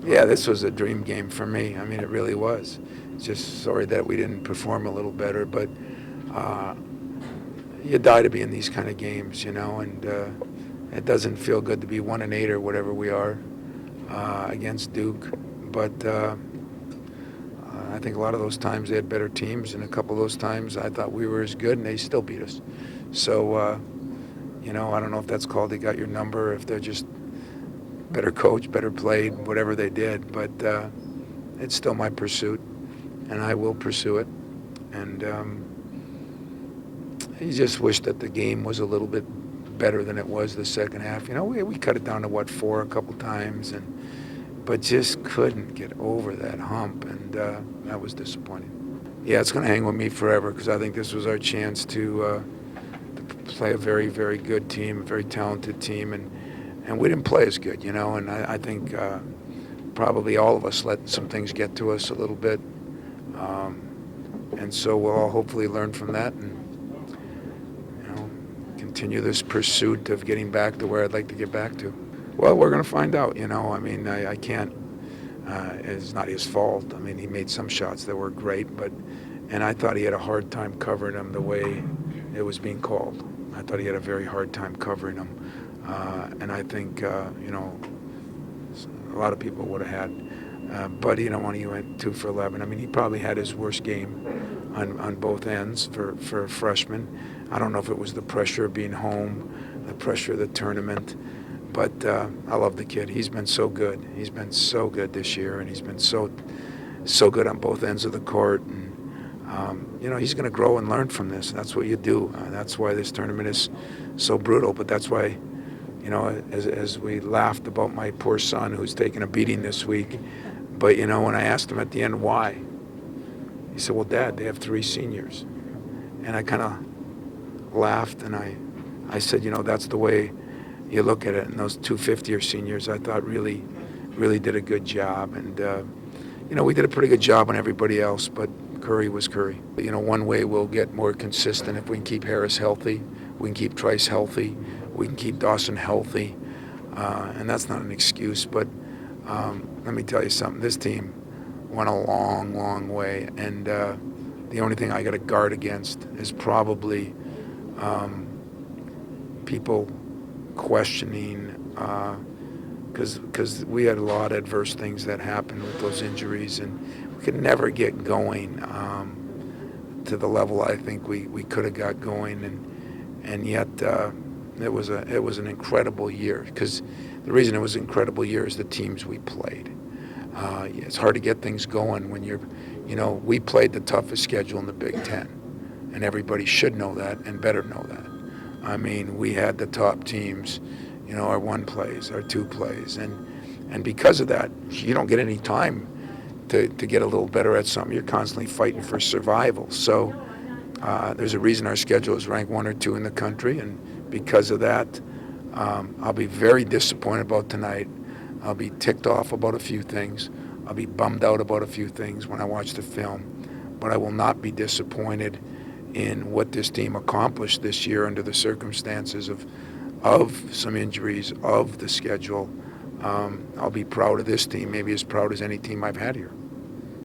Yeah, this was a dream game for me. I mean, it really was. Just sorry that we didn't perform a little better, but uh, you die to be in these kind of games, and it doesn't feel good to be 1-8 or whatever we are against Duke. But I think a lot of those times they had better teams, and a couple of those times I thought we were as good, and they still beat us. So, I don't know if that's called they got your number, if they're just better coached, better played, whatever they did. But it's still my pursuit, and I will pursue it. And you just wish that the game was a little bit better than it was the second half. We cut it down to, 4 a couple times, but just couldn't get over that hump, and that was disappointing. Yeah, it's going to hang with me forever because I think this was our chance to play a very, very good team, a very talented team, and we didn't play as good, and I think probably all of us let some things get to us a little bit, and so we'll all hopefully learn from that and continue this pursuit of getting back to where I'd like to get back to. Well, we're going to find out, I mean, I can't, it's not his fault. I mean, he made some shots that were great, and I thought he had a hard time covering them the way it was being called. I thought he had a very hard time covering them. And I think, a lot of people would have had. But, when he went 2 for 11, I mean, he probably had his worst game on both ends for a freshman. I don't know if it was the pressure of being home, the pressure of the tournament. But I love the kid. He's been so good. He's been so good this year, and he's been so good on both ends of the court. And, he's going to grow and learn from this. That's what you do. That's why this tournament is so brutal. But that's why, as we laughed about my poor son who's taking a beating this week, but, when I asked him at the end why, he said, well, Dad, they have 3 seniors. And I kind of laughed, and I said, that's the way you look at it. And those 2 fifth-year seniors, I thought, really did a good job. And, we did a pretty good job on everybody else, but Curry was Curry. One way we'll get more consistent if we can keep Harris healthy, we can keep Trice healthy, we can keep Dawson healthy. And that's not an excuse, but let me tell you something. This team went a long, long way. And the only thing I got to guard against is probably people questioning, because we had a lot of adverse things that happened with those injuries, and we could never get going to the level I think we could have got going, and yet it was an incredible year. Because the reason it was an incredible year is the teams we played. It's hard to get things going when we played the toughest schedule in the Big Ten, and everybody should know that and better know that. I mean, we had the top teams, our 1 plays, our 2 plays, and because of that, you don't get any time to get a little better at something. You're constantly fighting for survival. So there's a reason our schedule is ranked 1 or 2 in the country, and because of that, I'll be very disappointed about tonight. I'll be ticked off about a few things. I'll be bummed out about a few things when I watch the film, but I will not be disappointed in what this team accomplished this year under the circumstances of some injuries, of the schedule. I'll be proud of this team, maybe as proud as any team I've had here.